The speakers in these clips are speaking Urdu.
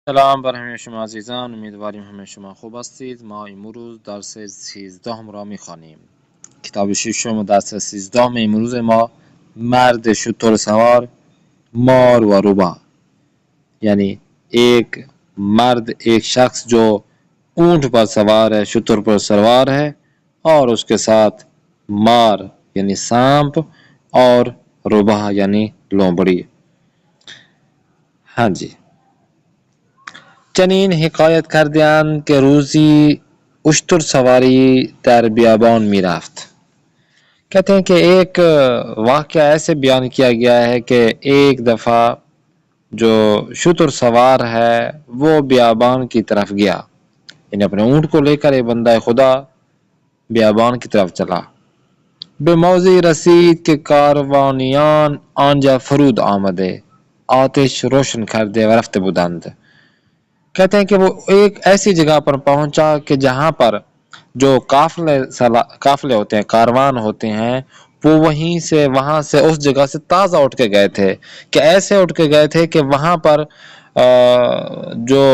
سلام بر همه شما عزیزان، امیدواریم همه شما خوب هستید. ما امروز درس 13 را میخوانیم. کتاب ششم درس 13 امروز ما مرد شتر سوار مار و روبah یعنی ایک مرد ایک شخص جو اونٹ پر سوار ہے، شتر پر سوار ہے اور اس کے ساتھ مار یعنی سانپ اور روبah یعنی لومڑی. ہاں جی. چنین حکایت کردیان که روزی اشتر سواری در بیابان می رفت. کہتے ہیں کہ ایک واقعہ ایسے بیان کیا گیا ہے کہ ایک دفعہ جو شتر سوار ہے وہ بیابان کی طرف گیا، یعنی اپنے اونٹ کو لے کر ایک بندہ خدا بیابان کی طرف چلا. به موضع رسید که کاروانیان آنجا فرود آمده آتش روشن کرده و رفته بودند. کہتے ہیں کہ وہ ایک ایسی جگہ پر پہنچا کہ جہاں پر جو قافلے ہوتے ہیں، کاروان ہوتے ہیں، وہ وہاں سے اس جگہ سے تازہ اٹھ کے گئے تھے، کہ ایسے اٹھ کے گئے تھے کہ وہاں پر جو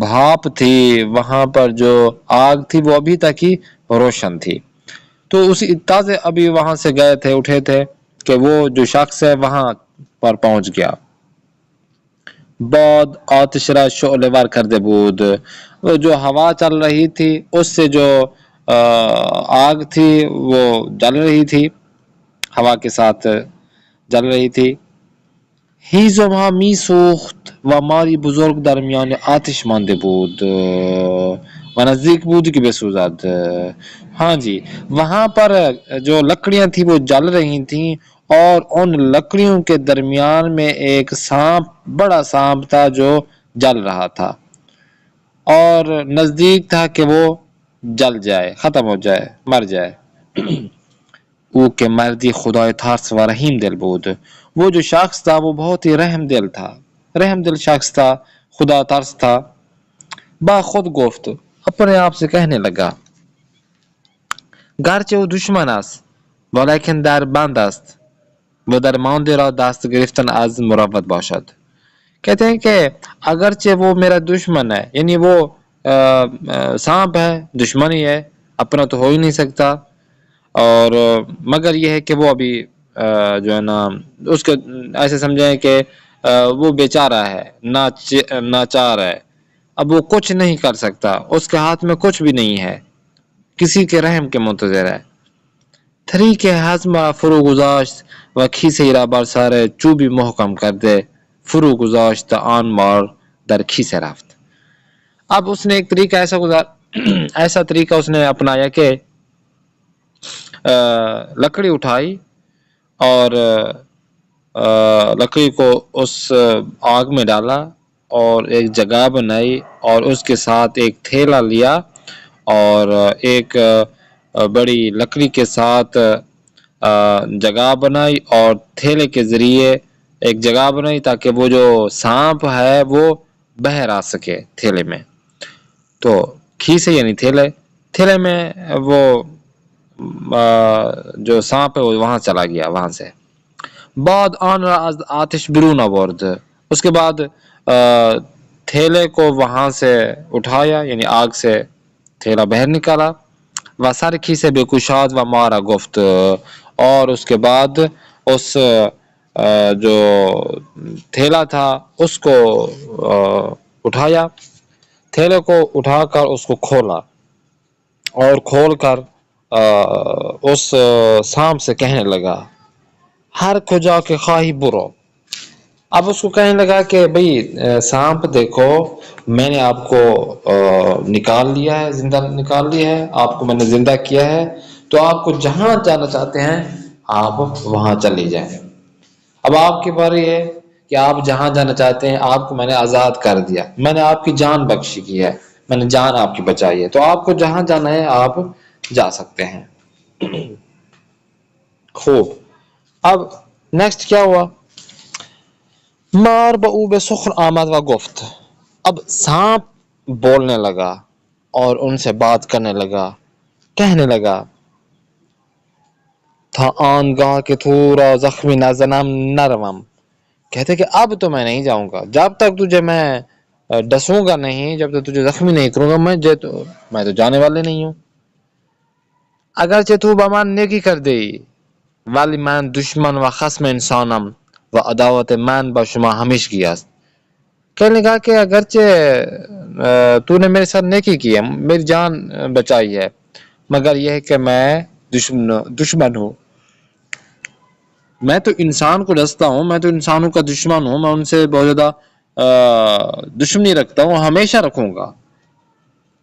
بھاپ تھی، وہاں پر جو آگ تھی وہ ابھی تک ہی روشن تھی. تو اسی تازے ابھی وہاں سے گئے تھے، اٹھے تھے کہ وہ جو شخص ہے وہاں پر پہنچ گیا. بعد آتش را شعله ور کرده بود. وہ جو ہوا چل رہی تھی اس سے جو آگ تھی وہ جل رہی تھی، ہوا کے ساتھ جل رہی تھی. هیز و ما می سوخت و ماری بزرگ درمیان آتش مانده بود و نزدیک بود کہ بسوزد. ہاں جی، وہاں پر جو لکڑیاں تھی وہ جل رہی تھیں اور ان لکڑیوں کے درمیان میں ایک سانپ، بڑا سانپ تھا جو جل رہا تھا اور نزدیک تھا کہ وہ جل جائے، ختم ہو جائے، مر جائے. او کہ مردی خدای ترس و رحیم دل بود. وہ جو شخص تھا وہ بہت ہی رحم دل تھا، رحم دل شخص تھا، خدا ترس تھا. با خود گفت، اپنے آپ سے کہنے لگا، گرچه او دشمن است ولیکن در بند است و درمانده را دست گرفتن از مروت باشد. کہتے ہیں کہ اگرچہ وہ میرا دشمن ہے، یعنی وہ سانپ ہے، دشمن ہی ہے، اپنا تو ہو ہی نہیں سکتا، اور مگر یہ ہے کہ وہ ابھی جو ہے نا اس کے ایسے سمجھیں کہ وہ بیچارہ ہے، ناچار ہے، اب وہ کچھ نہیں کر سکتا، اس کے ہاتھ میں کچھ بھی نہیں ہے، کسی کے رحم کے منتظر ہے. طریق حزم فرو گذاشت و کیسه را بر سر چوبی محکم کرده فرو گذاشت آن مار در کیسه رفت. اب اس نے ایک طریقہ ایسا طریقہ اس نے اپنایا کہ لکڑی اٹھائی اور لکڑی کو اس آگ میں ڈالا اور ایک جگہ بنائی اور اس کے ساتھ ایک تھیلا لیا اور ایک بڑی لکڑی کے ساتھ جگہ بنائی اور تھیلے کے ذریعے ایک جگہ بنائی تاکہ وہ جو سانپ ہے وہ بہر آ سکے تھیلے میں. تو کھیسے یعنی تھیلے میں وہ جو سانپ ہے وہ وہاں چلا گیا وہاں سے. بعد آن را از آتش برون آورد. اس کے بعد تھیلے کو وہاں سے اٹھایا یعنی آگ سے تھیلا باہر نکالا. و سر کیسه بکشاد و مارا گفت. اور اس کے بعد اس جو تھیلا تھا اس کو اٹھایا، تھیلے کو اٹھا کر اس کو کھولا اور کھول کر اس سانپ سے کہنے لگا، ہر کجا کے خواہی برو. اب اس کو کہنے لگا کہ بھئی سانپ دیکھو، میں نے آپ کو نکال لیا ہے، زندہ نکال لیا ہے، آپ کو میں نے زندہ کیا ہے، تو آپ کو جہاں جانا چاہتے ہیں آپ وہاں چلے جائیں. اب آپ کی باری ہے کہ آپ جہاں جانا چاہتے ہیں، آپ کو میں نے آزاد کر دیا، میں نے آپ کی جان بخشی کی ہے، میں نے جان آپ کی بچائی ہے، تو آپ کو جہاں جانا ہے آپ جا سکتے ہیں. خوب. اب نیکسٹ کیا ہوا؟ مار او به سخن آمد و گفت. اب سانپ بولنے لگا اور ان سے بات کرنے لگا، کہنے لگا، تا آنگاہ کہ تو را زخمی نزنم نروم. کہتے کہ اب تو میں نہیں جاؤں گا، جب تک تجھے میں ڈسوں گا نہیں جب تک تجھے زخمی نہیں کروں گا، میں تو جانے والے نہیں ہوں. اگرچہ تو بمان نیکی کر دے، ولی من دشمن و خصم انسانم و عداوت من با شما ہمیشگی است. کہنے لگا کہ اگرچہ تو نے میرے ساتھ نیکی کی ہے، میری جان بچائی ہے، مگر یہ ہے کہ میں دشمن ہوں. میں تو انسان کو ڈستا ہوں، میں تو انسانوں کا دشمن ہوں، میں ان سے بہت زیادہ دشمنی رکھتا ہوں، ہمیشہ رکھوں گا.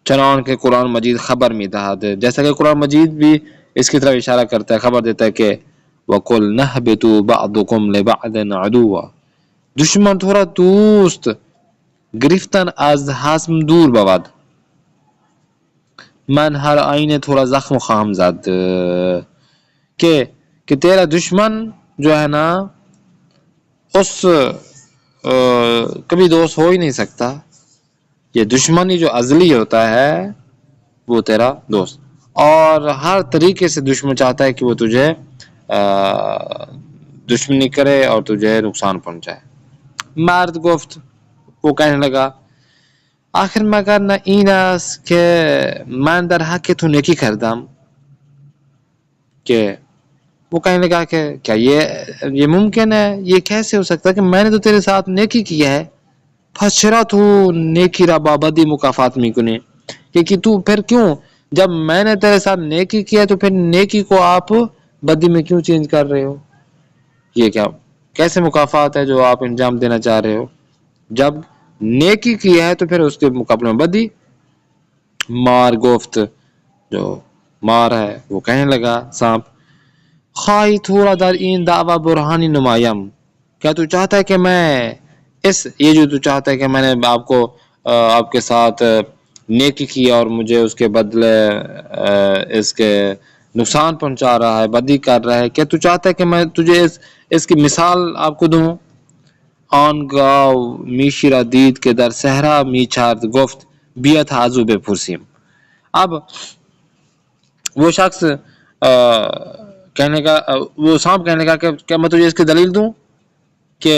چنان کہ قرآن مجید خبر میں دہد، جیسا کہ قرآن مجید بھی اس کی طرف اشارہ کرتا ہے، خبر دیتا ہے کہ وَقُلْ نَهْبِطُوا بَعْضُكُمْ لِبَعْضٍ عَدُوًّا، دشمن تھوڑا دوست گرفتن از حسم دور بود، من ہر آئینے تھوڑا زخم خواہم زد. کہ تیرا دشمن جو ہے نا اس کبھی دوست ہو ہی نہیں سکتا. یہ دشمنی جو ازلی ہوتا ہے وہ تیرا دوست، اور ہر طریقے سے دشمن چاہتا ہے کہ وہ تجھے دشمنی کرے اور تجھے نقصان پہنچائے. مرد گفت، وہ کہنے لگا، آخر مگر نہ این است کہ من در حق تو نیکی کردم. کہ وہ کہنے لگا کہ کیا یہ ممکن ہے، یہ کیسے ہو سکتا ہے کہ میں نے تو تیرے ساتھ نیکی کیا ہے. پس چرا تو نیکی را با بدی مکافات میکنی، کہ تو پھر کیوں، جب میں نے تیرے ساتھ نیکی کیا تو پھر نیکی کو آپ بدی میں کیوں چینج کر رہے ہو؟ یہ کیا کیسے مکافات ہے جو آپ انجام دینا چاہ رہے ہو؟ جب نیکی کی ہے تو پھر اس کے مقابلے میں بدی. مار گفت، جو مار ہے وہ کہنے لگا، سانپ، خواہی تھوڑا در این دعوی برہانی نمایم، کیا تو چاہتا ہے کہ میں یہ جو تو چاہتا ہے کہ میں نے آپ کے ساتھ نیکی کی اور مجھے اس کے بدلے اس کے نقصان پہنچا رہا ہے، بدی کر رہا ہے، کیا تو چاہتا ہے کہ میں تجھے اس کی مثال آپ کو دوں؟ آن گاو میشی را دید کہ در صحرا میچارد گفت بیت حاضو بپرسیم. اب وہ شخص وہ سانپ کہنے لگا کہ کیا میں تجھے اس کی دلیل دوں کہ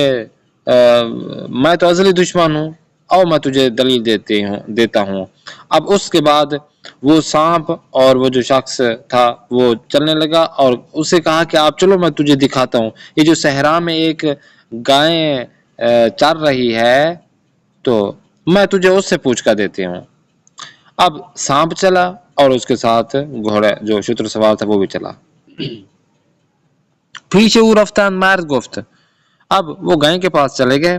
میں تو ازلی دشمن ہوں، اور میں تجھے دلیل دیتا ہوں. اب اس کے بعد وہ سانپ اور وہ جو شخص تھا وہ چلنے لگا اور اسے کہا کہ آپ چلو میں تجھے دکھاتا ہوں، یہ جو صحرا میں ایک گائیں چر رہی ہے تو میں تجھے اس سے پوچھ کر دیتی ہوں. اب سانپ چلا اور اس کے ساتھ گھوڑے جو شتر سوار تھا وہ بھی چلا. پیچھے وہ رفتن مرد گفت، اب وہ گائیں کے پاس چلے گئے.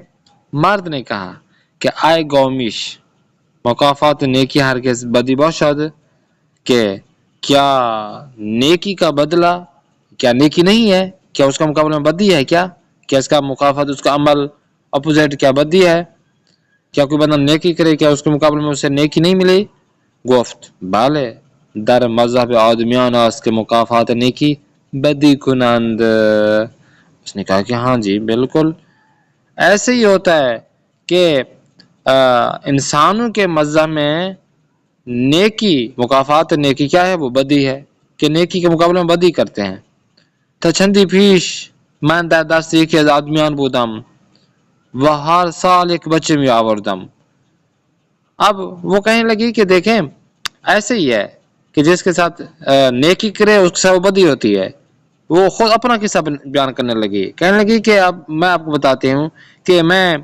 مرد نے کہا کہ آئے گومیش، مکافات نیکی ہرگز بدی باشد، کہ کیا نیکی کا بدلہ کیا نیکی نہیں ہے، کیا اس کا مقابلہ میں بدی ہے، کیا اس کا مکافات اس کا عمل اپوزٹ کیا بدی ہے، کیا کوئی بندہ نیکی کرے کیا اس کے مقابلے میں اسے نیکی نہیں ملی؟ گفت بالے در مذہب آدمیان است کے مکافات نیکی بدی کنند. اس نے کہا کہ ہاں جی بالکل ایسے ہی ہوتا ہے کہ انسانوں کے مذہب میں نیکی مکافات نیکی کیا ہے، وہ بدی ہے، کہ نیکی کے مقابلے میں بدی کرتے ہیں. تچندی پیش من در دست یکی از آدمیان بودم و ہر سال ایک بچے میں آوردم. اب وہ کہنے لگی کہ دیکھیں ایسے ہی ہے کہ جس کے ساتھ نیکی کرے اس کے ساتھ بدی ہوتی ہے. وہ خود اپنا قصہ بیان کرنے لگی، کہنے لگی کہ اب میں آپ کو بتاتی ہوں کہ میں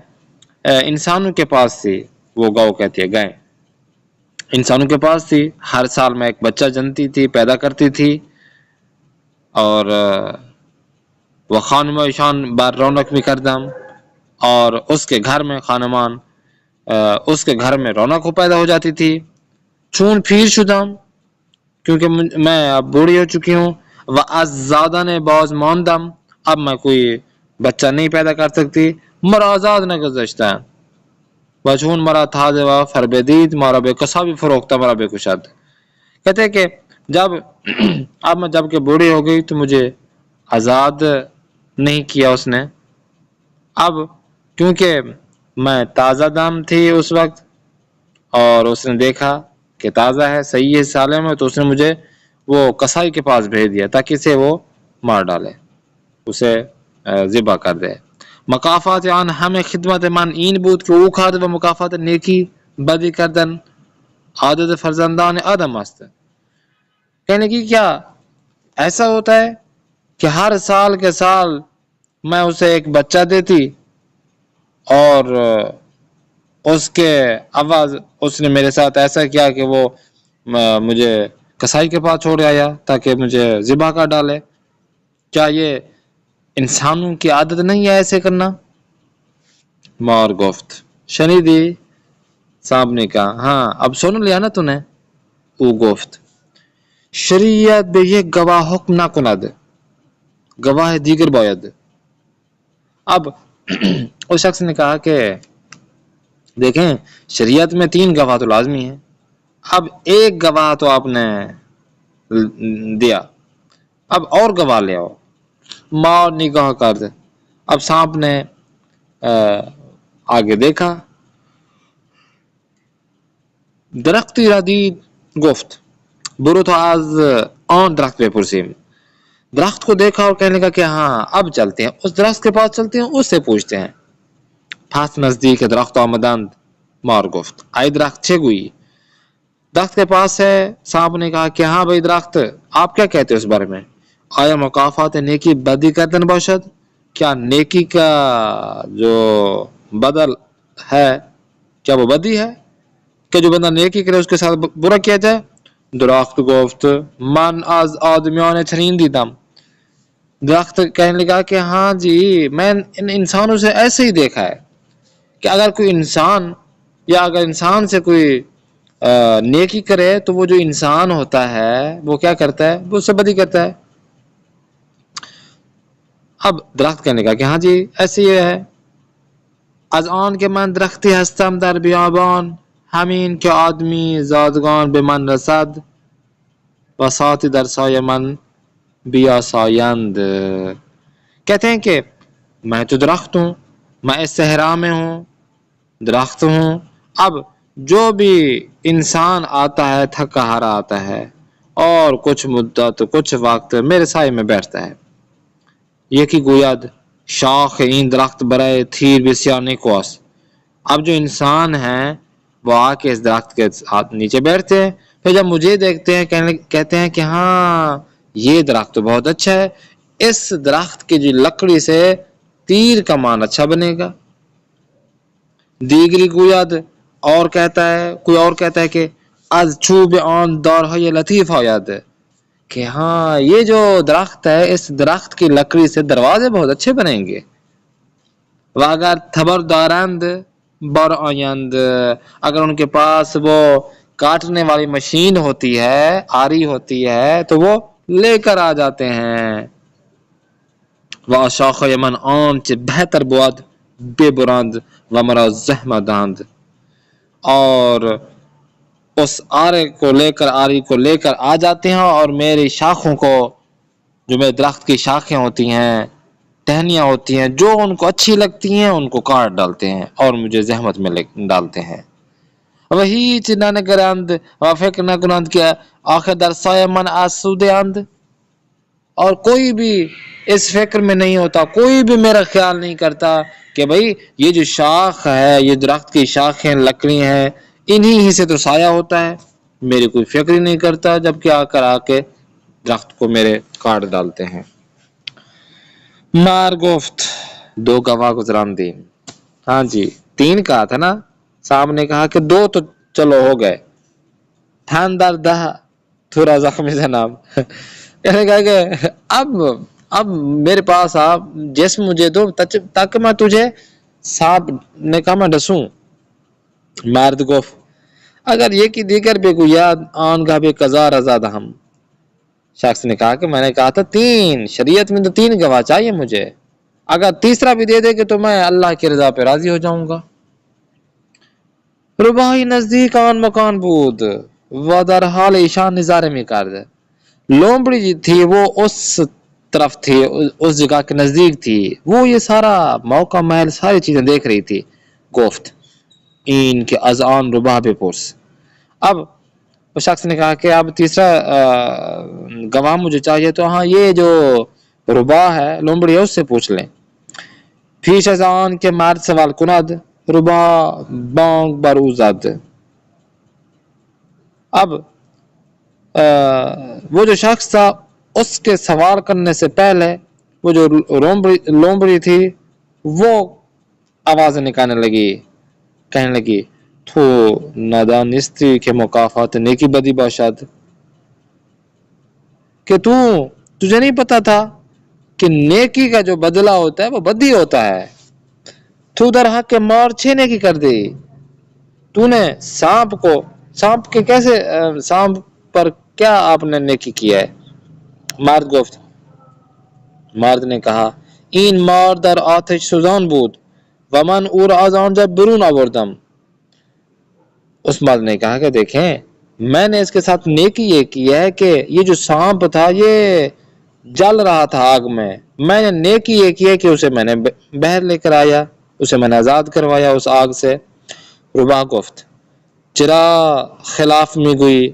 انسانوں کے پاس تھی، وہ گاؤں کہتی ہے گائے انسانوں کے پاس تھی، ہر سال میں ایک بچہ جنتی تھی، پیدا کرتی تھی، اور وہ خانمہ شان بار رونق بھی کردم، اور اس کے گھر میں خانمان اس کے گھر میں رونق ہو پیدا ہو جاتی تھی. چون پھیر شدم، کیونکہ میں اب بوڑھی ہو چکی ہوں، و از زادن باز ماندم، اب میں کوئی بچہ نہیں پیدا کر سکتی، مرا آزاد نہ گذشتہ و چون مرا تازه و فربدید مارا بے کسا بھی فروختہ مرا بے کشد. کہتے ہیں کہ اب میں جب کہ بوڑھی ہو گئی تو مجھے آزاد نہیں کیا اس نے، اب کیونکہ میں تازہ دم تھی اس وقت اور اس نے دیکھا کہ تازہ ہے، صحیح ہے، سالم ہے، تو اس نے مجھے وہ کسائی کے پاس بھیج دیا تاکہ اسے وہ مار ڈالے، اسے ذبح کر دے. مکافات عن ہمیں خدمت من این بود که او کارد و مکافات نیکی بدی کردن عادت فرزندان آدم است. کہنے کی کیا ایسا ہوتا ہے کہ ہر سال کے سال میں اسے ایک بچہ دیتی اور اس کے آواز اس نے میرے ساتھ ایسا کیا کہ وہ مجھے کسائی کے پاس چھوڑ آیا تاکہ مجھے ذبح کر ڈالے. کیا یہ انسانوں کی عادت نہیں ہے ایسے کرنا؟ مار گفت شنیدی؟ صاحب نے کہا ہاں اب سن لیا نا تو نے. او گفت شریعت به یک گواه حکم نکند، گواہ دیگر باید. اب اس شخص نے کہا کہ دیکھیں شریعت میں 3 گواہ تو لازمی ہیں، اب ایک گواہ تو آپ نے دیا، اب اور گواہ لے آؤ. مار نگاہ کرد. اب سانپ نے آگے دیکھا. درختی را دید گفت برو تو از آن درخت بپرسیم. درخت کو دیکھا اور کہنے لگا کہ ہاں اب چلتے ہیں اس درخت کے پاس چلتے ہیں اس سے پوچھتے ہیں. پس نزدیک درخت آمدند. مار گفت ای درخت چه گویی؟ درخت کے پاس ہے. سانپ نے کہا کہ ہاں بھائی درخت آپ کیا کہتے ہیں اس بارے میں؟ آیا مکافات نیکی بدی کردن باشد؟ کیا نیکی کا جو بدل ہے کیا وہ بدی ہے کہ جو بندہ نیکی کرے اس کے ساتھ برا کیا جائے؟ درخت گفت من از آدمیان چنین دیدم. درخت کہنے لگا کہ ہاں جی میں ان انسانوں سے ایسے ہی دیکھا ہے کہ اگر کوئی انسان یا اگر انسان سے کوئی نیکی کرے تو وہ جو انسان ہوتا ہے وہ کیا کرتا ہے؟ وہ اس سے بدی کرتا ہے. اب درخت کہنے لگا کہ ہاں جی ایسے ہی ہے. از آن که من درختی هستم در بیابان همین که آدمی زادگان به من رسد و ساتی در سایه من بیاسایند. کہتے ہیں کہ میں تو درخت ہوں، میں اس صحرا میں ہوں، درخت ہوں. اب جو بھی انسان آتا ہے تھکا ہارا آتا ہے اور کچھ مدت کچھ وقت میرے سائے میں بیٹھتا ہے. یکی گوید شاخ این درخت برائے تھیر بسیار نیکواس. اب جو انسان ہیں وہ آ کے اس درخت کے نیچے بیٹھتے ہیں، پھر جب مجھے دیکھتے ہیں کہتے ہیں کہ ہاں یہ درخت تو بہت اچھا ہے، اس درخت کی جو لکڑی سے تیر کمان اچھا بنے گا. دیگری گوید اور کہتا ہے کوئی اور کہتا ہے کہ از چوب آن دارهای لطیف آید. کہ ہاں یہ جو درخت ہے اس درخت کی لکڑی سے دروازے بہت اچھے بنیں گے. و اگر تھبر دارند بر آیند، اگر ان کے پاس وہ کاٹنے والی مشین ہوتی ہے آری ہوتی ہے تو وہ لے کر آ جاتے ہیں. و شاخ یمن آن چه بہتر بود بے برند و مرا زحمہ داند. اور اس آری کو لے کر آ جاتے ہیں اور میری شاخوں کو جو میرے درخت کی شاخیں ہوتی ہیں ٹہنیاں ہوتی ہیں جو ان کو اچھی لگتی ہیں ان کو کاٹ ڈالتے ہیں اور مجھے زحمت میں ڈالتے ہیں. وہی چنہ نگرند و فکر نکنند کیا آخر در سایہ من آسوده اند. اور کوئی بھی اس فکر میں نہیں ہوتا، کوئی بھی میرا خیال نہیں کرتا کہ بھئی یہ جو شاخ ہے یہ درخت کی شاخیں لکڑی ہیں انہی ہی سے تو سایہ ہوتا ہے. میری کوئی فکر ہی نہیں کرتا جبکہ آ کے درخت کو میرے کاٹ ڈالتے ہیں. مار گفت 2 گواہ گزران دین. ہاں جی 3 کہا تھا نا، صاحب نے کہا کہ 2 تو چلو ہو گئے. تھان در دہ تھوڑا زخمی جناب. کہنے کہا کہ اب میرے پاس آپ جسم مجھے دو تاکہ میں تجھے. صاحب نے کہا میں ڈسوں. مرد گفت اگر یہ کی دیگر بگوید آن گاہ بے قضا رضا دہم. شخص نے کہا کہ میں نے کہا تھا 3، شریعت میں تو 3 گواہ چاہیے مجھے، اگر تیسرا بھی دے دے کہ تو میں اللہ کی رضا پہ راضی ہو جاؤں گا. رباہی نزدیک آن مکان بود و در حال ایشان نظارے میں کرد. لومبڑی جی تھی وہ اس طرف تھی، اس جگہ کے نزدیک تھی، وہ یہ سارا موقع محل ساری چیزیں دیکھ رہی تھی. گفت این کے از آن رباہ بپرس. اب اس شخص نے کہا کہ اب تیسرا گواہ مجھے چاہیے تو ہاں یہ جو رباہ ہے لومبڑی ہے اس سے پوچھ لیں. پیش از آن که مرد سوال کند ربا بانگ بر او زد. اب وہ جو شخص تھا اس کے سوال کرنے سے پہلے وہ جو لومڑی تھی وہ آواز نکالنے لگی، کہنے لگی تو نادانستی کے مکافات نیکی بدی باشد، کہ تجھے نہیں پتا تھا کہ نیکی کا جو بدلہ ہوتا ہے وہ بدی ہوتا ہے، تو در حق کے مار 6 نیکی کر دی، تو نے سانپ کے کیسے سانپ پر کیا آپ نے نیکی کیا ہے؟ مرد نے کہا این مار در آتش سوزان بود و من او را از آنجا برون آوردم. اس مرد نے کہا کہ دیکھیں میں نے اس کے ساتھ نیکی یہ کی ہے کہ یہ جو سانپ تھا یہ جل رہا تھا آگ میں نے نیکی یہ کی ہے کہ اسے میں نے باہر لے کر آیا، اسے میں نے آزاد کروایا اس آگ سے. ربا گفت چرا خلاف میں گئی.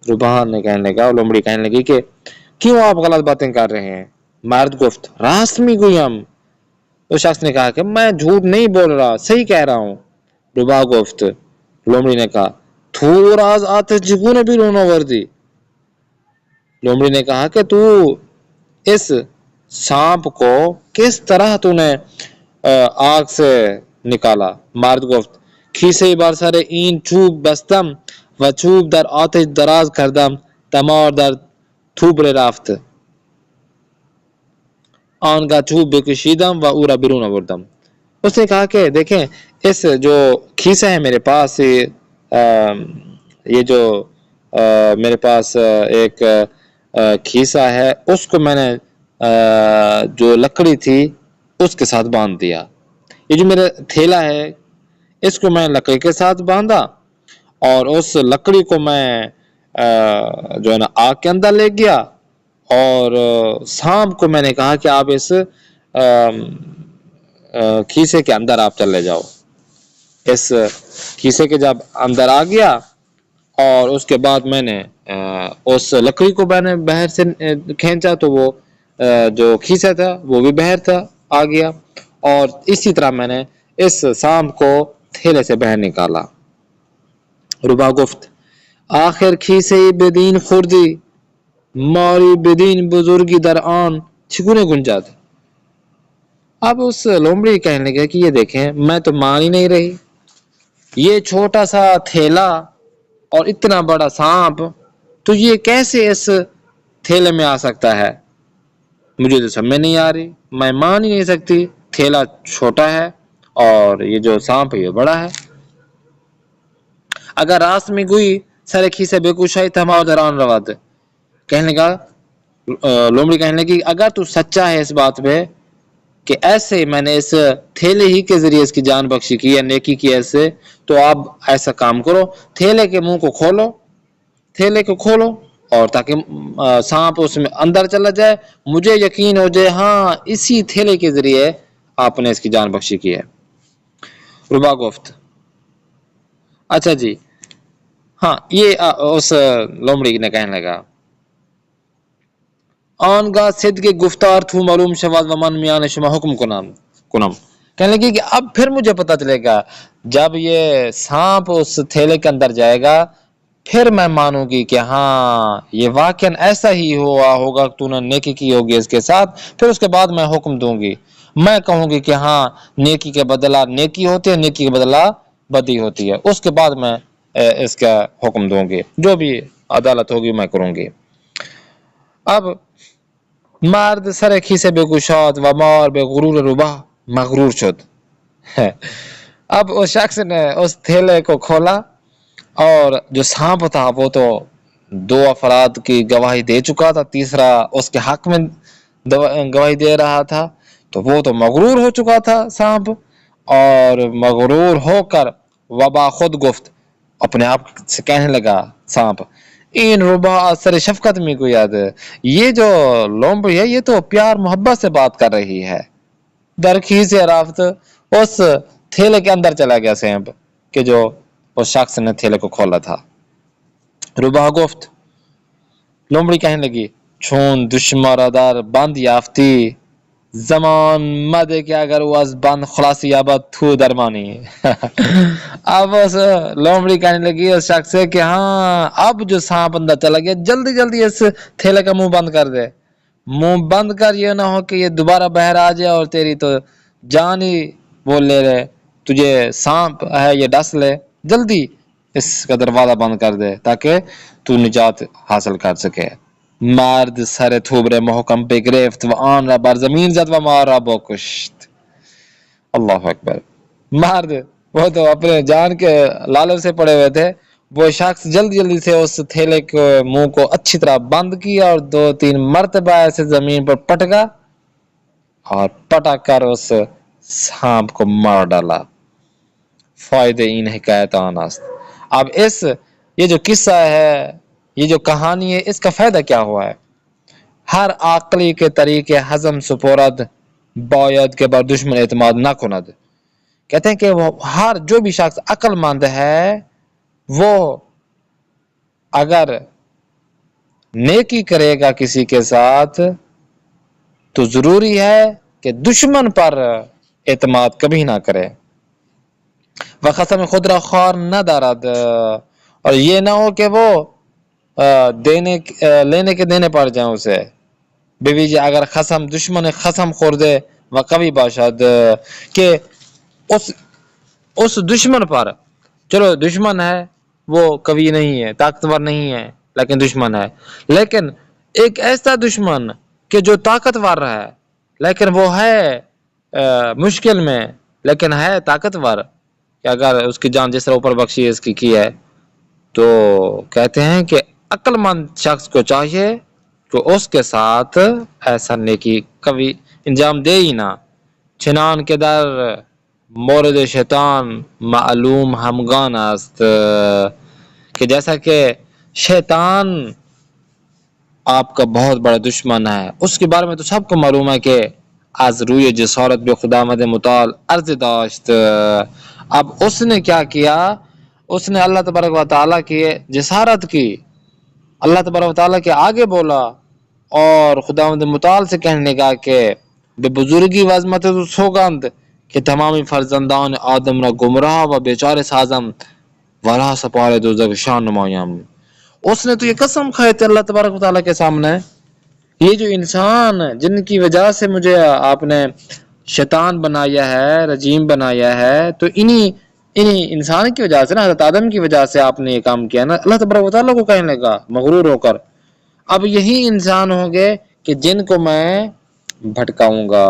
ربا نے کہنے لگا، لومڑی کہنے لگی کہ کیوں آپ غلط باتیں کر رہے ہیں؟ مرد گفت راست میں گئی ہم. اس شخص نے کہا کہ میں جھوٹ نہیں بول رہا، صحیح کہہ رہا ہوں. ربا گفت، لومڑی نے کہا تو راز آتش جگونے بھی رونا وردی. لومڑی نے کہا کہ تو اس سانپ کو کس طرح تو نے آگ سے نکالا؟ مرد گفت کیسه بر سر این چوب بستم و چوب در آتش دراز کردم تمار در توبره رفت آنگاه چوب بکشیدم و او را بیرون آوردم. اس نے کہا کہ دیکھیں اس جو کھیسہ ہے میرے پاس، یہ جو میرے پاس ایک کھیسہ ہے، اس کو میں نے جو لکڑی تھی اس کے ساتھ باندھ دیا. یہ جو میرا تھیلا ہے اس کو میں لکڑی کے ساتھ باندھا اور اس لکڑی کو میں جو ہے نا آگ کے اندر لے گیا اور سانپ کو میں نے کہا کہ آپ اس کھیسے کے اندر آپ چلے جاؤ. اس کھیسے کے جب اندر آ گیا اور اس کے بعد میں نے اس لکڑی کو میں نے باہر سے کھینچا تو وہ جو کھیسا تھا وہ بھی باہر تھا آ گیا اور اسی طرح میں نے اس سانپ کو تھیلے سے باہر نکالا. ربا گفت آخر کھیسے بدین خوردی ماری بدین بزرگی در آن چگونے گنجاد. اب اس لومڑی کہنے لگا کہ یہ دیکھیں میں تو مان ہی نہیں رہی، یہ چھوٹا سا تھیلا اور اتنا بڑا سانپ تو یہ کیسے اس تھیلے میں آ سکتا ہے؟ مجھے تو سمجھ نہیں آ رہی، میں مان ہی نہیں سکتی، تھیلا چھوٹا ہے اور یہ جو سانپ ہے یہ بڑا ہے. اگر راست میں گوئی سرکھی سے بے کشائی تھما دران رواد. کہنے لگا لومڑی کہنے لگی اگر تو سچا ہے اس بات پہ کہ ایسے میں نے اس تھیلے ہی کے ذریعے اس کی جان بخشی کی یا نیکی کی ایسے، تو آپ ایسا کام کرو تھیلے کے منہ کو کھولو، تھیلے کو کھولو اور تاکہ سانپ اس میں اندر چلا جائے، مجھے یقین ہو جائے ہاں اسی تھیلے کے ذریعے آپ نے اس کی جان بخشی کی ہے. ربا گفت اچھا جی ہاں. یہ اس لومڑی نے کہنے لگا آنگاہ صدق گفتار تھو معلوم شواد و من میان شما حکم کنم. کہنے لگی کہ اب پھر مجھے پتا چلے گا جب یہ سانپ اس تھیلے کے اندر جائے گا پھر میں مانوں گی کہ ہاں یہ واقعاً ایسا ہی ہوا ہوگا، تو نے نیکی کی ہوگی اس کے ساتھ. پھر اس کے بعد میں حکم دوں گی، میں کہوں گی کہ ہاں نیکی کے بدلہ نیکی ہوتی ہے، نیکی کے بدلہ بدی ہوتی ہے، اس کے بعد میں اس کا حکم دوں گی، جو بھی عدالت ہوگی میں کروں گی. اب مرد سر کھیسے بے گشاد و مار بے غرور ربا مغرور شد. اب اس شخص نے اس تھیلے کو کھولا اور جو سانپ تھا وہ تو 2 افراد کی گواہی دے چکا تھا، تیسرا اس کے حق میں گواہی دے رہا تھا، تو وہ تو مغرور ہو چکا تھا سانپ. اور مغرور ہو کر وبا خود گفت اپنے آپ سے کہنے لگا سانپ این ربا اثر شفقت میں کو یاد ہے، یہ جو لومڑی ہے یہ تو پیار محبت سے بات کر رہی ہے. درخی سے رافت اس تھیلے کے اندر چلا گیا سانپ کہ جو اس شخص نے تھیلے کو کھولا تھا. ربا گفت لومڑی کہنے لگی چون دشمارادار بند یافتی زمان مدے کہ اگر وہ از بند خلاصی آباد تھو درمانی اب اس لومڑی کہنے لگی اس شخص سے کہ ہاں اب جو سانپ اندر چلا گیا جلدی جلدی اس تھیلے کا منہ بند کر دے، منہ بند کر، یہ نہ ہو کہ یہ دوبارہ باہر آ جائے اور تیری تو جان ہی وہ لے رہے، تجھے سانپ ہے یہ ڈس لے، جلدی اس کا دروازہ بند کر دے تاکہ تو نجات حاصل کر سکے۔ مرد سر تھوبرے محکم پہ گرفت و آن را بر زمین زد و مارا بکشت۔ اللہ اکبر۔ مرد وہ تو اپنے جان کے لالچ سے پڑے ہوئے تھے، وہ شخص جلدی جلدی سے اس تھیلے کے منہ کو اچھی طرح بند کیا اور 2-3 مرتبہ ایسے زمین پر پٹکا اور پٹک کر اس سانپ کو مار ڈالا۔ فائدہ این حکایت آن است۔ اب یہ جو قصہ ہے، یہ جو کہانی ہے، اس کا فائدہ کیا ہوا ہے؟ ہر عقلی کے طریقے ہضم سپورد باید کے بر دشمن اعتماد نہ کند۔ کہتے ہیں کہ وہ ہر جو بھی شخص عقل مند ہے وہ اگر نیکی کرے گا کسی کے ساتھ تو ضروری ہے کہ دشمن پر اعتماد کبھی نہ کرے۔ وقسم خود را خوار نہ دارد، اور یہ نہ ہو کہ وہ لینے کے دینے پڑ جائیں اسے۔ بیوی اگر خصم دشمن خصم خوردے و کبھی باشد کہ اس دشمن پر، چلو دشمن ہے وہ کبھی نہیں ہے، طاقتور نہیں ہے لیکن دشمن ہے، لیکن ایک ایسا دشمن کہ جو طاقتور ہے لیکن وہ ہے مشکل میں لیکن ہے طاقتور، کہ اگر اس کی جان جس طرح اوپر بخشی ہے اس کی ہے، تو کہتے ہیں کہ عقل مند شخص کو چاہیے کہ اس کے ساتھ ایسا نیکی کبھی انجام دے ہی نہ۔ چنان کے در مورد شیطان معلوم ہمگان است، کہ جیسا کہ شیطان آپ کا بہت بڑا دشمن ہے، اس کے بارے میں تو سب کو معلوم ہے کہ از روی جسارت بے خداوند متعال عرض داشت۔ اب اس نے کیا کیا؟ اس نے اللہ تبارک و تعالیٰ کی جسارت کی، اللہ تبارک و تعالیٰ کے آگے بولا اور خداوند متعال سے کہنے لگا کہ بے بزرگی و عظمت تو سوگند کہ تمامی فرزندان آدم را گمراہ و بیچارے سازم ولا سپار دوزخ شان نمایم۔ اس نے تو یہ قسم کھائی تھی اللہ تبارک و تعالیٰ کے سامنے، یہ جو انسان جن کی وجہ سے مجھے آپ نے شیطان بنایا ہے، رجیم بنایا ہے، تو انہی انسان کی وجہ سے نا، حضرت آدم کی وجہ سے آپ نے یہ کام کیا نا۔ اللہ تبارک و تعالیٰ کو کہنے لگا مغرور ہو کر، اب یہی انسان ہوں گے کہ جن کو میں بھٹکاؤں گا،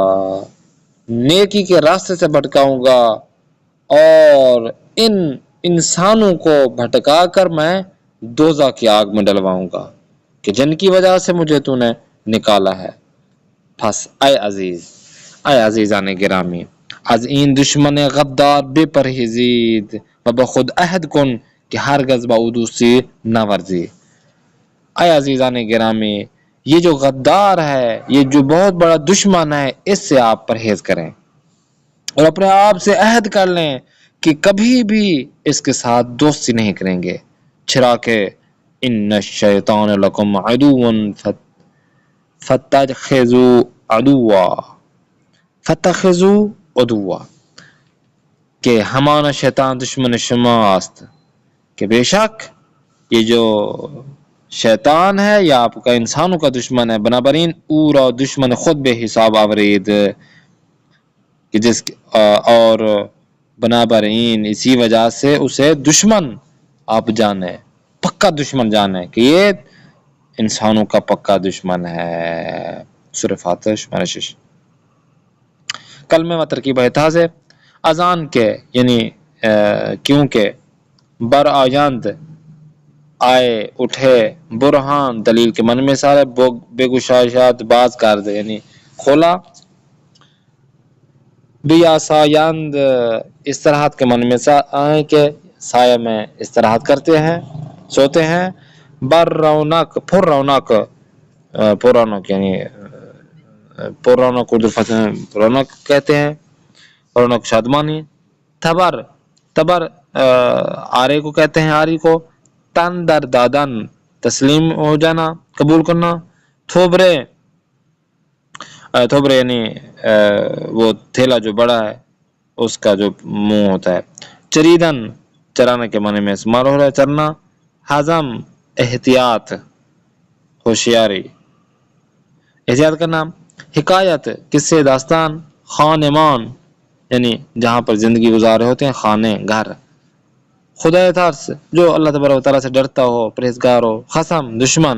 نیکی کے راستے سے بھٹکاؤں گا، اور ان انسانوں کو بھٹکا کر میں دوزخ کی آگ میں ڈلواؤں گا کہ جن کی وجہ سے مجھے تو نے نکالا ہے۔ پس اے عزیزان گرامی، از این دشمن غدار بے پرہیزید و بخود عہد کن کہ ہرگز با او دوستی نہ ورزی۔ اے عزیزان گرامی، یہ جو غدار ہے، یہ جو بہت بڑا دشمن ہے، اس سے آپ پرہیز کریں اور اپنے آپ سے عہد کر لیں کہ کبھی بھی اس کے ساتھ دوستی نہیں کریں گے، چھڑا کہ ان الشیطان لکم عدو فتخذوا عدوا، کہ ہمارا شیطان دشمن شما است، کہ بے شک یہ جو شیطان ہے یا آپ کا انسانوں کا دشمن ہے، بنابراین او را دشمن خود بے حساب آورید، کہ اور بنابراین اسی وجہ سے اسے دشمن آپ جانے، پکا دشمن جانے کہ یہ انسانوں کا پکا دشمن ہے۔ سورہ فاتحہ شمارہ 6۔ کلمہ و ترکیب احتاز ہے اذان کے، یعنی کیونکہ بر آیند آئے اٹھے برہان دلیل کے من میں سارے بے گشاشات باز کر دے، یعنی کھولا، بیا سایند استراحت کے من میں آئے کہ سایہ میں استراحت کرتے ہیں، سوتے ہیں، بر رونق پر رونق، پر رونق یعنی پر رونق اردو فصل رونق کہتے ہیں، رونق شادمانی، تبر آرے کو کہتے ہیں، آری کو، تن در دادن تسلیم ہو جانا، قبول کرنا، تھوبرے تھوبرے یعنی وہ تھیلا جو بڑا ہے اس کا جو منہ ہوتا ہے. چریدن چرانے کے معنی میں استعمال ہو رہا ہے. چرنا. ہضم احتیاط ہوشیاری. احتیاط کا نام. حکایت قصے داستان. خانمان یعنی جہاں پر زندگی گزار رہے ہوتے ہیں، خانے گھر. خدا ترس جو اللہ تبارک و تعالیٰ سے ڈرتا ہو، پرہیزگار ہو. خصم دشمن.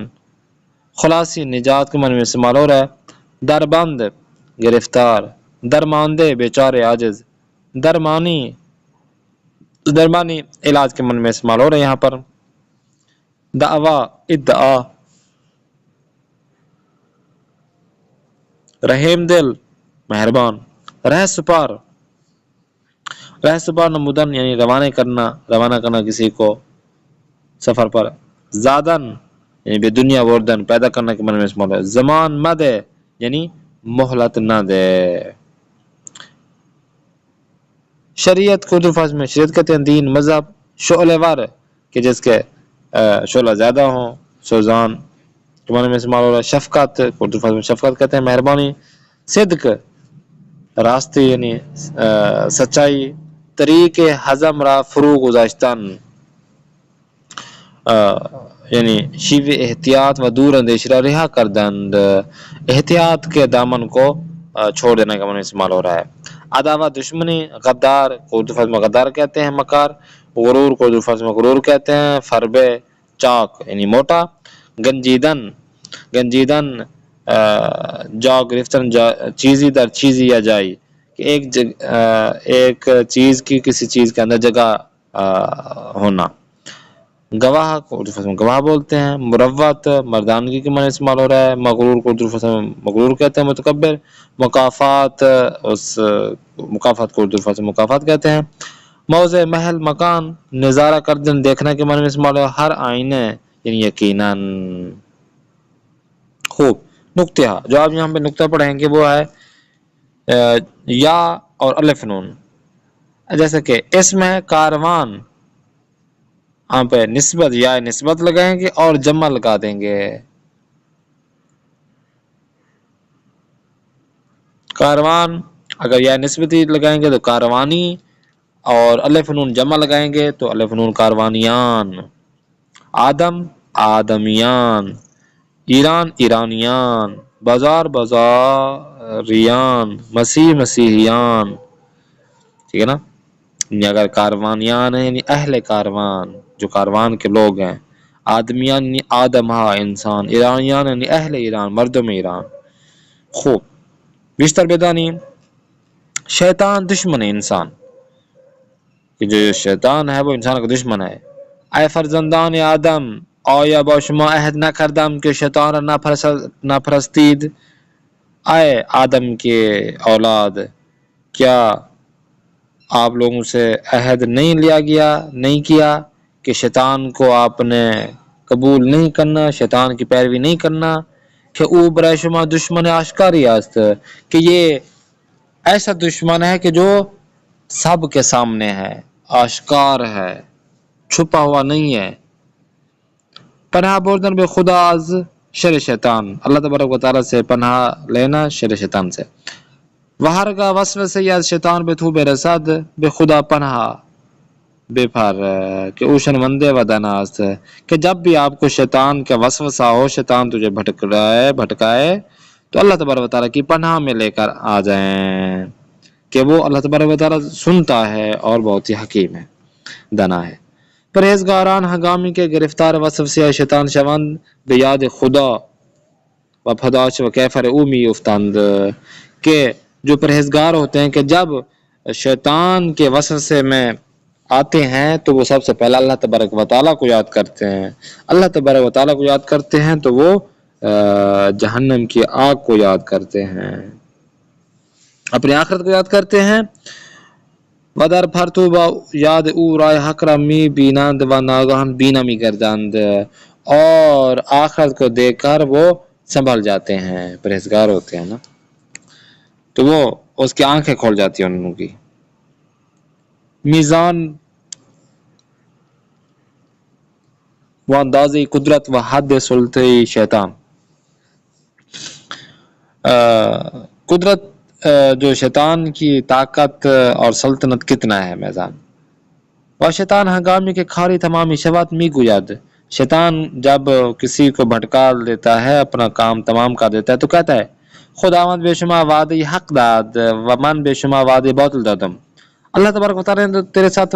خلاصی نجات کے معنی میں استعمال ہو رہا ہے. دربند گرفتار. درماندے بیچارے عاجز. درمانی علاج کے معنی میں استعمال ہو رہا ہے یہاں پر. دعوا ادعا. رحیم دل مہربان. رہ سپار نمودن یعنی روانہ کرنا کسی کو سفر پر. زادن یعنی بے دنیا وردن پیدا کرنے کے معنی میں استعمال ہے. زمان مد یعنی مہلت نہ دے. شریعت کو اردو فارسی میں شریعت کہتے ہیں. دین مذہب. شعلہ ور کہ جس کے شعلہ زیادہ ہوں. سوزان کے معنی میں استعمال ہو رہا ہے. شفقت اردو فارسی میں شفقت کہتے ہیں مہربانی. صدق راستے یعنی سچائی. طریق ہضم را فرو گذاشتن یعنی شیو احتیاط و دور اندیش را رہا کردند. احتیاط کے دامن کو چھوڑ دینے کا معنی استعمال ہو رہا ہے. عداوت دشمنی. غدار کو اردو فارسی میں غدار کہتے ہیں مکار. غرور کو اردو فارسی میں غرور کہتے ہیں فربے چاک یعنی موٹا. گنجیدن جا گرفتن چیزی در چیزی یا جائی کہ ایک چیز کی کسی چیز کے اندر جگہ ہونا. گواہ کو اردو فارسی میں گواہ بولتے ہیں. مروت مردانگی کے معنی استعمال ہو رہا ہے. مغرور کو اردو فارسی میں مغرور کہتے ہیں متکبر. مکافات کو اردو فارسی میں مکافات کہتے ہیں. موضع محل مکان. نظارہ کردن دیکھنے کے معنی میں استعمال ہو. ہر آئینے یعنی یقیناً. خوب. نقطہ جو آپ یہاں پہ نقطہ پڑھیں گے وہ ہے یا اور الف نون. جیسے کہ اسم ہے کاروان، یہاں پہ نسبت یا نسبت لگائیں گے اور جمع لگا دیں گے. کاروان اگر یا نسبتی لگائیں گے تو کاروانی، اور الف نون جمع لگائیں گے تو الف نون کاروانیان. آدم آدمیان. ایران ایرانیان. بازار بازاریان. مسیح مسیحیان. ٹھیک ہے نا. یعنی اگر کاروانیان ہیں یعنی اہل کاروان جو کاروان کے لوگ ہیں. آدمیان یعنی آدم ہا انسان. ایرانیان یعنی اہل ایران مردم ایران. خوب. بیشتر بیدانی. شیطان دشمن انسان کہ جو شیطان ہے وہ انسان کا دشمن ہے. اے فرزندان آدم آیا با شما عہد نہ کردم کہ شیطان نہ پرستید. اے آدم کے اولاد کیا آپ لوگوں سے عہد نہیں کیا کہ شیطان کو آپ نے قبول نہیں کرنا، شیطان کی پیروی نہیں کرنا. کہ او برائے شما دشمن آشکاری است کہ یہ ایسا دشمن ہے کہ جو سب کے سامنے ہے، آشکار ہے، چھپا ہوا نہیں ہے. پناہ بردن بے خدا از شر شیطان. اللہ تبارک و تعالیٰ سے پناہ لینا شر شیطان سے. وہرگا وسوسه از شیطان به تو برسد به خدا پناہ بے پھر کہ او شرمندے و دانا است کہ جب بھی آپ کو شیطان کا وسوسہ ہو، شیطان تجھے بھٹکائے تو اللہ تبارک و تعالیٰ کی پناہ میں لے کر آ جائیں کہ وہ اللہ تبارک و تعالیٰ سنتا ہے اور بہت ہی حکیم ہے، دانا ہے. پرہیزگاران ہنگامی کے گرفتار وسوسه شیطان شوند به یاد خدا و پداش و کیفر اومی افتند کہ جو پرہیزگار ہوتے ہیں کہ جب شیطان کے وسوسے میں آتے ہیں تو وہ سب سے پہلے اللہ تبارک و تعالیٰ کو یاد کرتے ہیں. اللہ تبارک و تعالیٰ کو یاد کرتے ہیں تو وہ جہنم کی آگ کو یاد کرتے ہیں، اپنی آخرت کو یاد کرتے ہیں. ودر پھرتو با یاد او رائے حق را می بینند و ناگہان بینا می گردند، اور آخرت کو دیکھ کر وہ سنبھل جاتے ہیں. پرہیزگار ہوتے ہیں نا تو وہ اس کی آنکھیں کھول جاتی ہیں انہوں کی. میزان و اندازی قدرت و حد سلطے شیطان. قدرت جو شیطان کی طاقت اور سلطنت کتنا ہے میزان و شیطان ہنگامی کے کھاری تمامی شبات می گوید شیطان جب کسی کو بھٹکا دیتا ہے اپنا کام تمام کر دیتا ہے تو کہتا ہے خداوند بے شمار وعدے حق داد و من بے شمار وعدے باطل دادم اللہ تبارک و تعالی نے تیرے ساتھ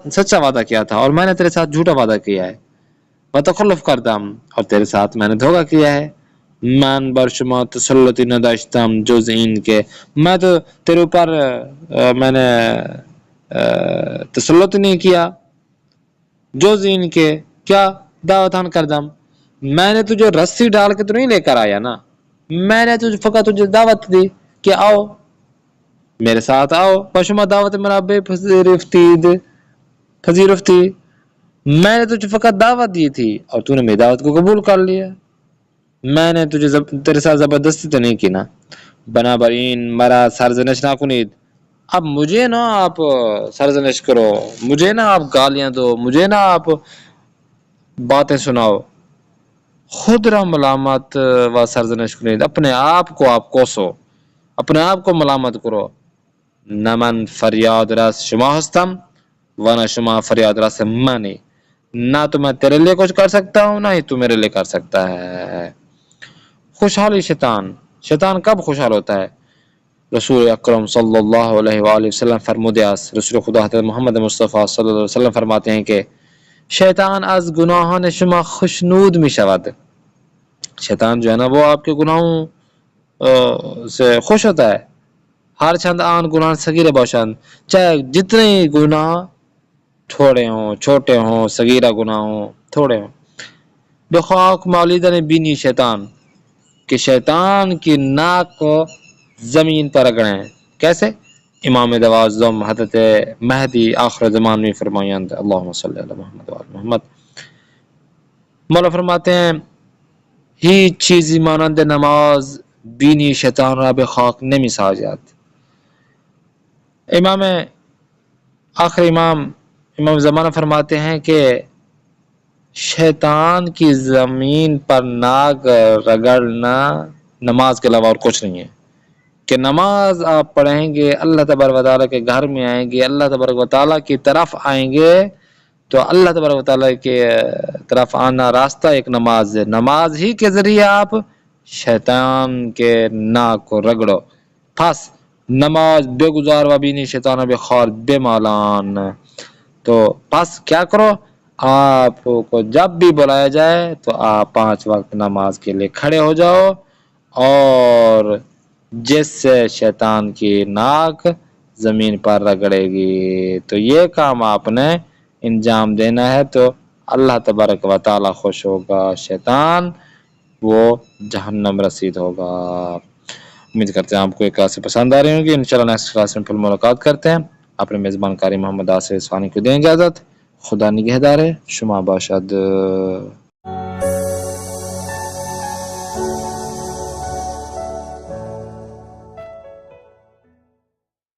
سچا وعدہ کیا تھا اور میں نے تیرے ساتھ جھوٹا وعدہ کیا ہے و تخلف کردم اور تیرے ساتھ میں نے دھوکہ کیا ہے من بر شما تسلطی نداشتم جز این کے میں تو تیرے اوپر میں نے تسلط نہیں کیا جز ان کے کیا دعوتان کردم میں نے تجھے رسی ڈال کے تو نہیں لے کر آیا نا میں نے تجھے دعوت دی کہ آؤ میرے ساتھ آؤ پشما دعوت میرا بے پذیرفتی میں نے تجھے فقط دعوت دی تھی اور تو نے میری دعوت کو قبول کر لیا میں نے تجھے تیرے ساتھ زبردستی تو نہیں کی نا بنابراین مرا سرزنش نہ کنید اب مجھے نا آپ سرزنش کرو مجھے نا آپ گالیاں دو مجھے نا آپ باتیں سناؤ خود را ملامت و سرزنش کنید اپنے آپ کو آپ کوسو اپنے آپ کو ملامت کرو نہ من فریاد رس شما ہستم و نہ شما فریاد رس منی نہ تو میں تیرے لیے کچھ کر سکتا ہوں نہ ہی تو میرے لیے کر سکتا ہے خوشحالی شیطان کب خوشحال ہوتا ہے رسول اکرم صلی اللہ علیہ وآلہ وسلم فرموده است رسول خدا حضرت محمد مصطفی صلی اللہ علیہ وسلم فرماتے ہیں کہ شیطان از گناہان شما خوشنود می شود شیطان جو ہے نا وہ آپ کے گناہوں سے خوش ہوتا ہے ہر چند آن گناہ صغیرہ باشند چاہے جتنے گناہ تھوڑے ہوں چھوٹے ہوں صغیرہ گناہ ہوں تھوڑے ہوں بخاک مالیدن بینی شیطان کہ شیطان کی ناک کو زمین پر رگڑیں کیسے امام دوازدم حضرت مہدی آخر زمان میں فرمائند اللہم صلی اللہ محمد و محمد مولا فرماتے ہیں ہی چیزی مانند نماز بینی شیطان را به خاک نمی ساجد امام زمانہ فرماتے ہیں کہ شیطان کی زمین پر ناک رگڑنا نماز کے علاوہ اور کچھ نہیں ہے کہ نماز آپ پڑھیں گے اللہ تبارک و تعالیٰ کے گھر میں آئیں گے اللہ تبارک و تعالیٰ کی طرف آئیں گے تو اللہ تبارک و تعالیٰ کے طرف آنا راستہ ایک نماز ہے نماز ہی کے ذریعے آپ شیطان کے ناک کو رگڑو پس نماز بے گزار و بینی شیطان بے خار بے مالان تو پس کیا کرو آپ کو جب بھی بلایا جائے تو آپ 5 وقت نماز کے لیے کھڑے ہو جاؤ اور جس سے شیطان کی ناک زمین پر رگڑے گی تو یہ کام آپ نے انجام دینا ہے تو اللہ تبارک و تعالی خوش ہوگا شیطان وہ جہنم رسید ہوگا امید کرتے ہیں آپ کو ایک کلاس سے پسند آ رہی ہوگی انشاءاللہ نیکسٹ کلاس میں پھر ملاقات کرتے ہیں اپنے میزبان قاری محمد آصف اصفہانی کو دیں اجازت خدا نگہدار شما باشد